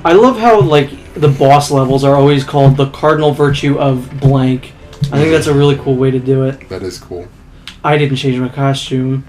I love how, like, the boss levels are always called the cardinal virtue of blank. I think that's a really cool way to do it. That is cool. I didn't change my costume.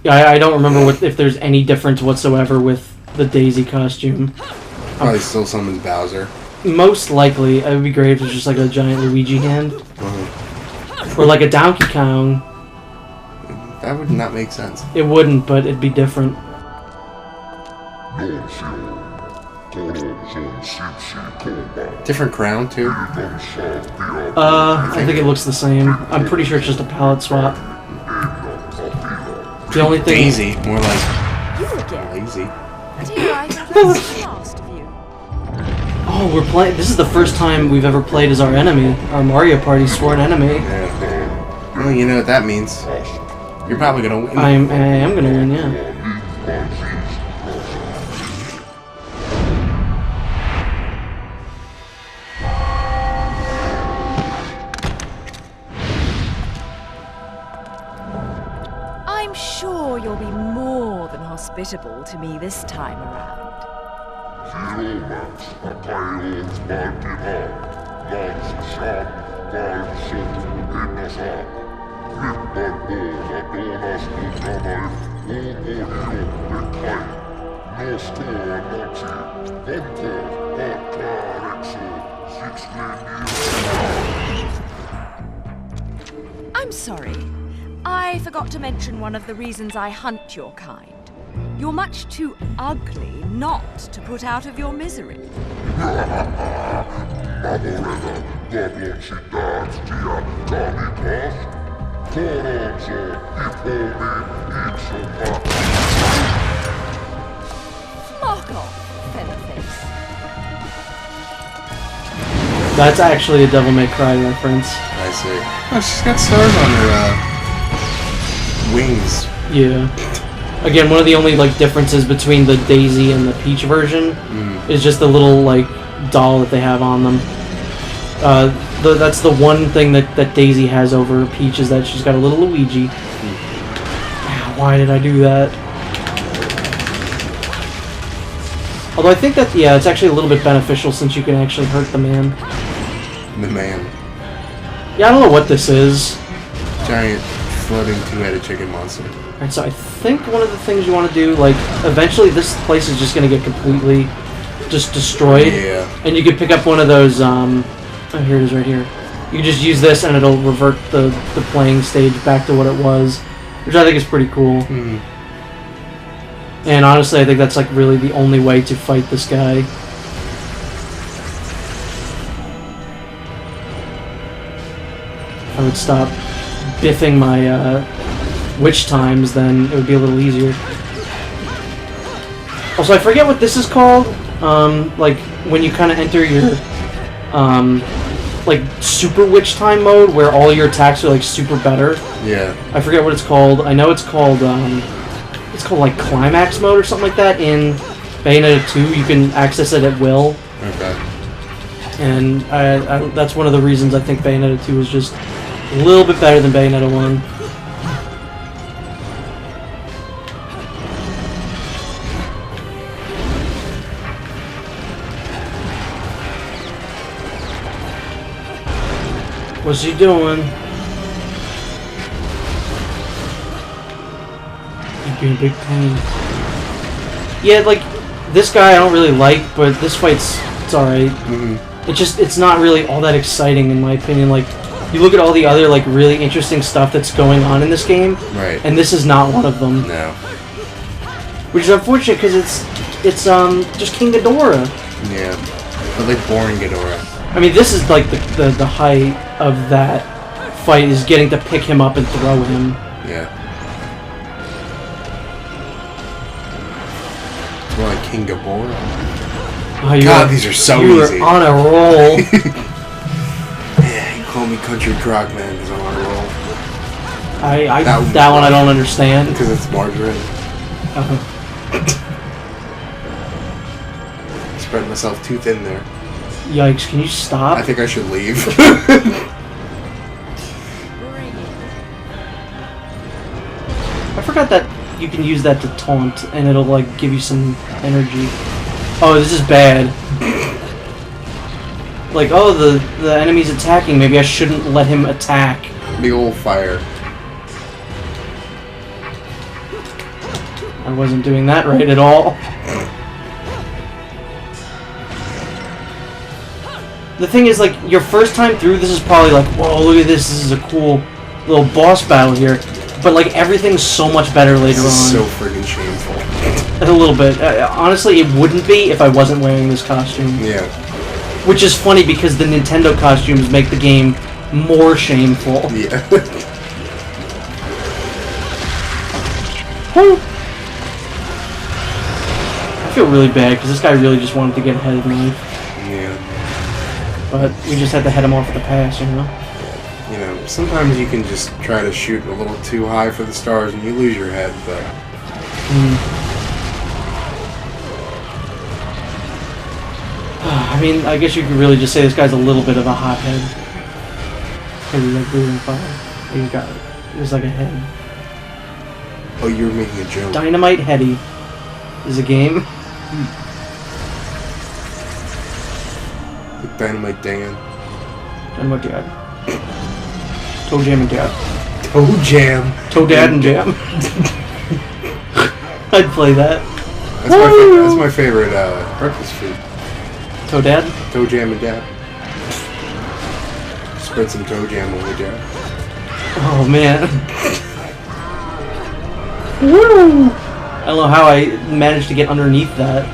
Yeah, I don't remember if there's any difference whatsoever with the Daisy costume. Probably still summons Bowser. Most likely, it would be great if it was just like a giant Luigi hand. Or like a Donkey Kong. That would not make sense. It wouldn't, but it'd be different. Different crown, too? I think it looks the same. I'm pretty sure it's just a palette swap. The only thing... Daisy, more like... lazy. Oh, we're playing... This is the first time we've ever played as our enemy. Our Mario Party sworn enemy. Yeah. Well, you know what that means. You're probably gonna win. I am gonna win, yeah. I'm sure you'll be more than hospitable to me this time around. I'm sorry. I forgot to mention one of the reasons I hunt your kind. You're much too ugly not to put out of your misery. Fuck off, featherface. That's actually a Devil May Cry reference. I see. Oh, she's got stars on her, wings. Yeah. Again, one of the only, like, differences between the Daisy and the Peach version is just the little, like, doll that they have on them. That's the one thing that Daisy has over Peach, is that she's got a little Luigi. Why did I do that? Although I think that, yeah, it's actually a little bit beneficial since you can actually hurt the man. The man. Yeah, I don't know what this is. Giant floating two-headed chicken monster. Alright, so I think one of the things you want to do, like, eventually this place is just going to get completely just destroyed. Yeah. And you can pick up one of those, oh, here it is right here. You can just use this and it'll revert the playing stage back to what it was, which I think is pretty cool. And honestly, I think that's, like, really the only way to fight this guy. If I would stop biffing my, witch times, then it would be a little easier. Also, I forget what this is called. Like, when you kind of enter your, like, super witch time mode, where all your attacks are, like, super better. Yeah. I forget what it's called. I know it's called, like, climax mode or something like that in Bayonetta 2. You can access it at will. Okay. And that's one of the reasons I think Bayonetta 2 is just a little bit better than Bayonetta 1. What's he doing? He's being a big pain. Yeah, like, this guy I don't really like, but this fight's, it's alright. It's not really all that exciting in my opinion. Like, you look at all the other, like, really interesting stuff that's going on in this game, Right. and this is not one of them. No. Which is unfortunate, because it's just King Ghidorah. Yeah. But like boring Ghidorah. I mean, this is like the height of that fight, is getting to pick him up and throw him. Yeah. It's more like King Ghidorah. Oh, God, these are so easy. You are on a roll. Yeah, you call me Country Crock Man because I'm on a roll. That one I don't understand. Because it's margarine. Spread myself too thin there. Yikes, can you stop? I think I should leave. I forgot that you can use that to taunt, and it'll, like, give you some energy. Oh, this is bad. Like, oh, the enemy's attacking. Maybe I shouldn't let him attack. Big old fire. I wasn't doing that right at all. The thing is, like, your first time through, this is probably like, whoa, look at this. This is a cool little boss battle here. But, like, everything's so much better later on. This is so friggin' shameful. A little bit. Honestly, it wouldn't be if I wasn't wearing this costume. Yeah. Which is funny because the Nintendo costumes make the game more shameful. Yeah. I feel really bad because this guy really just wanted to get ahead of me. Yeah. But we just had to head him off at the pass, you know? You know, sometimes you can just try to shoot a little too high for the stars and you lose your head, but... I mean, I guess you could really just say this guy's a little bit of a hothead. Maybe like breathing fire. He's got it. There's like a head. Oh, you were making a joke. Dynamite Heady is a game. With Dynamite Dan. Dynamite Dad. Toe Jam and Dad. Toe Jam. Toe Dad and Jam. I'd play that. That's my favorite breakfast food. Toe Dad? Toe Jam and Dab. Spread some toe jam on the jab. Oh man. Woo! I don't know how I managed to get underneath that.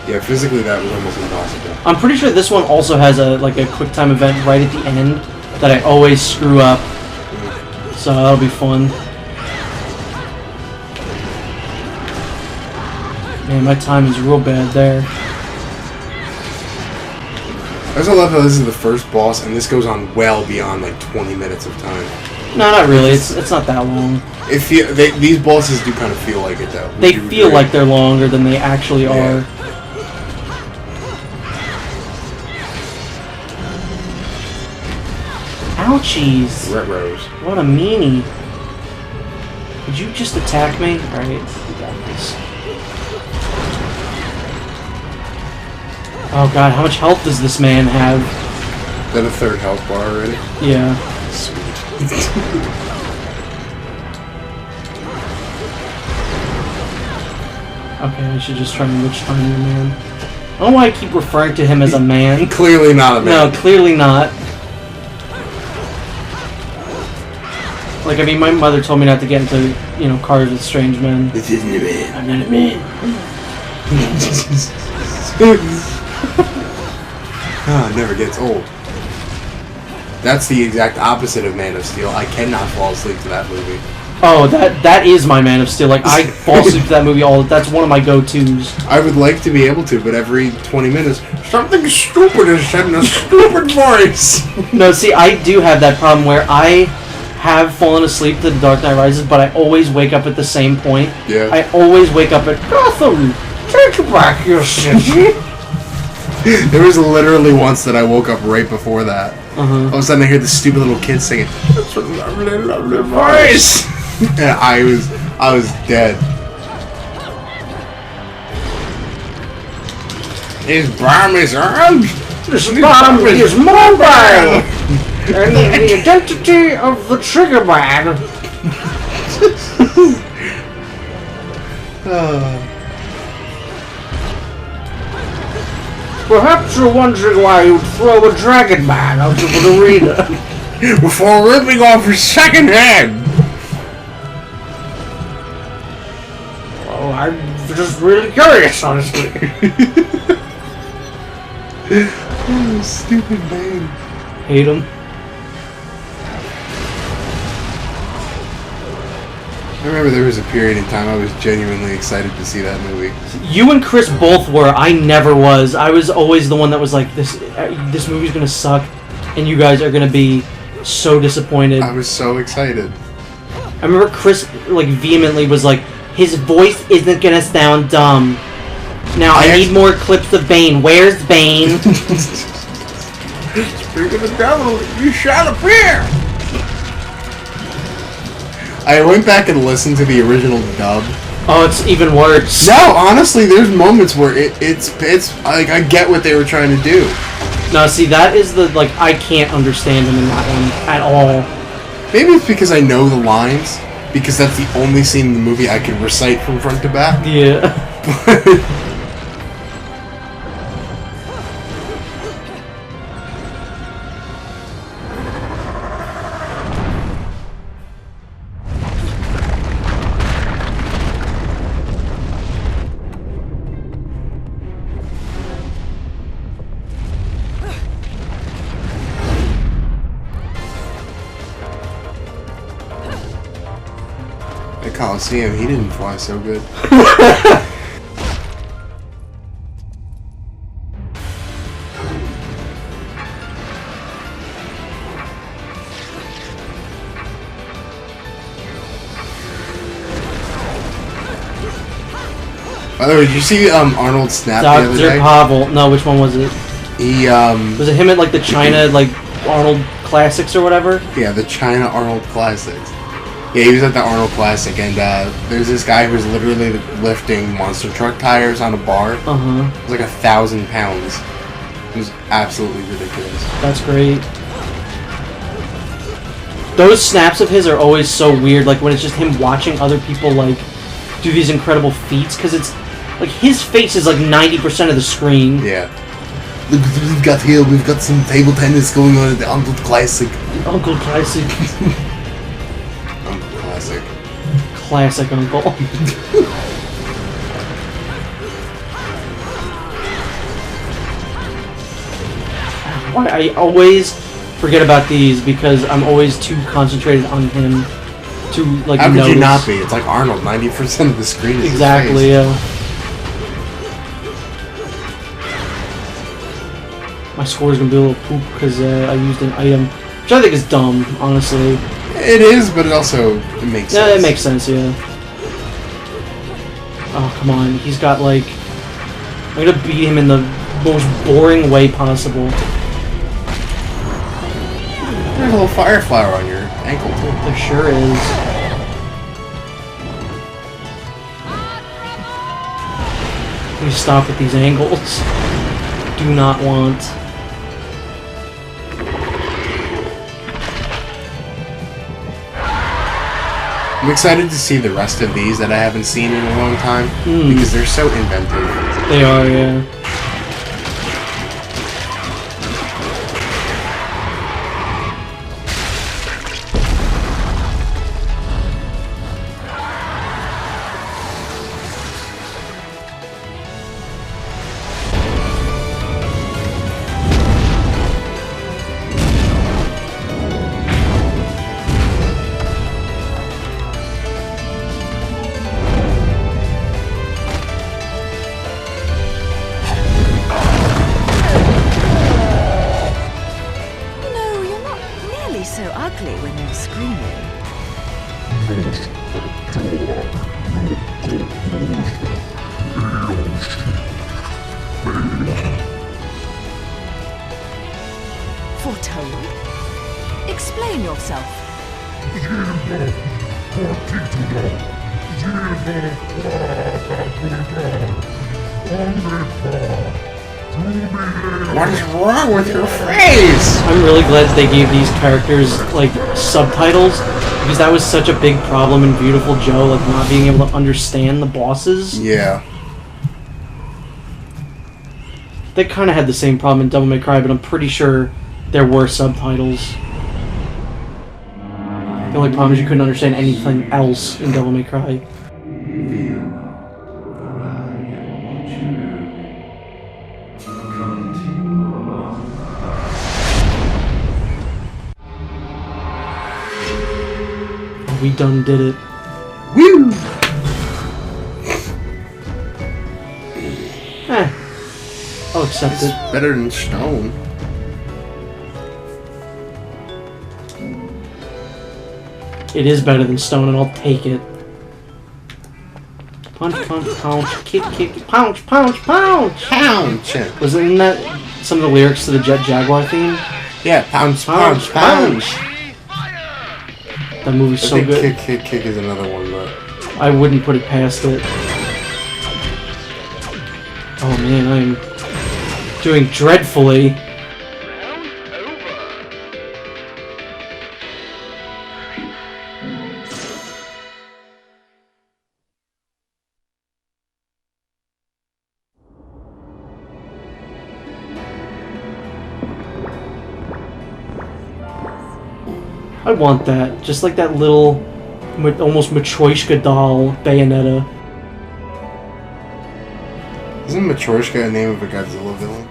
Yeah, physically that was almost impossible. I'm pretty sure this one also has a quick time event right at the end that I always screw up. So that'll be fun. Man, my time is real bad there. I also love how this is the first boss, and this goes on well beyond like 20 minutes of time. No, not really. It's not that long. These bosses do kind of feel like it, though. They feel like they're longer than they actually are. Ouchies! Retros. What a meanie. Would you just attack me? Alright, we got this. Oh god, how much health does this man have? Is that a third health bar already? Yeah. Sweet. Okay, I should just try and witch time your man. I don't know why I keep referring to him as a man. Clearly not a man. No, clearly not. Like, I mean, my mother told me not to get into, you know, cars with strange men. This isn't a man. I'm not a man. It never gets old. That's the exact opposite of Man of Steel. I cannot fall asleep to that movie. Oh, that is my Man of Steel. Like, I fall asleep to that movie that's one of my go-tos. I would like to be able to, but every 20 minutes, something stupid is said in a stupid voice. No, see, I do have that problem where I have fallen asleep to The Dark Knight Rises, but I always wake up at the same point. Yeah. I always wake up at, Gotham, take back your city. There was literally once that I woke up right before that. All of a sudden I hear this stupid little kid singing, "That's a lovely, lovely voice." And I was dead. His bomb is armed. This bomb is mobile, and the identity of the trigger man. Perhaps you're wondering why you'd throw a dragon man out of an arena before ripping off his second head. Oh, I'm just really curious, honestly. Oh, stupid man. Hate him. I remember there was a period in time I was genuinely excited to see that movie. You and Chris both were. I never was. I was always the one that was like, this movie's gonna suck, and you guys are gonna be so disappointed. I was so excited. I remember Chris like vehemently was like, his voice isn't gonna sound dumb. Now I need more clips of Bane. Where's Bane? Speak of the devil, you shall appear! I went back and listened to the original dub. Oh, it's even worse. No, honestly, there's moments where it's like I get what they were trying to do. No, see, that is the like I can't understand him in that one at all. Maybe it's because I know the lines, because that's the only scene in the movie I can recite from front to back. Yeah. At Coliseum, he didn't fly so good. By the way, did you see Arnold snap the other Dr. day? Pavel. No, which one was it? He Was it him at like the China like Arnold Classics or whatever? yeah, the China Arnold Classics. Yeah, he was at the Arnold Classic, and there's this guy who was literally lifting monster truck tires on a bar. It was like 1,000 pounds. It was absolutely ridiculous. That's great. Those snaps of his are always so weird, like when it's just him watching other people like do these incredible feats, because it's like his face is like 90% of the screen. Yeah. Look what we've got here. We've got some table tennis going on at the Arnold Classic. Uncle Classic. Arnold Classic. Classic Uncle. Why I always forget about these because I'm always too concentrated on him to like How could notice. you not be? It's like Arnold. 90% of the screen is Exactly, his face. yeah. My score is gonna be a little poop because I used an item, which I think is dumb, honestly. It is, but it also makes sense. Yeah, it makes sense, yeah. Oh, come on. He's got, like... I'm gonna beat him in the most boring way possible. There's a little fire flower on your ankle, too. There sure is. Please stop with these angles. Do not want... I'm excited to see the rest of these that I haven't seen in a long time, because they're so inventive. They are, yeah. So ugly when you're screaming. Foretold? Explain yourself. What is wrong with your face? I'm really glad that they gave these characters, like, subtitles, because that was such a big problem in Beautiful Joe, like, not being able to understand the bosses. Yeah. They kind of had the same problem in Devil May Cry, but I'm pretty sure there were subtitles. The only problem is you couldn't understand anything else in Devil May Cry. We done did it. Woo! I'll accept it. Better than stone. It is better than stone, and I'll take it. Punch, punch, pounce, kick, kick, pounce, pounce, pounce, Pounce. Wasn't that some of the lyrics to the Jet Jaguar theme? Yeah, pounce, pounce, pounce. That movie's so I think good. Kick is another one, but I wouldn't put it past it. Oh man, I'm doing dreadfully. I want that. Just like that little, almost Matryoshka doll, Bayonetta. isn't Matryoshka a name of a Godzilla villain?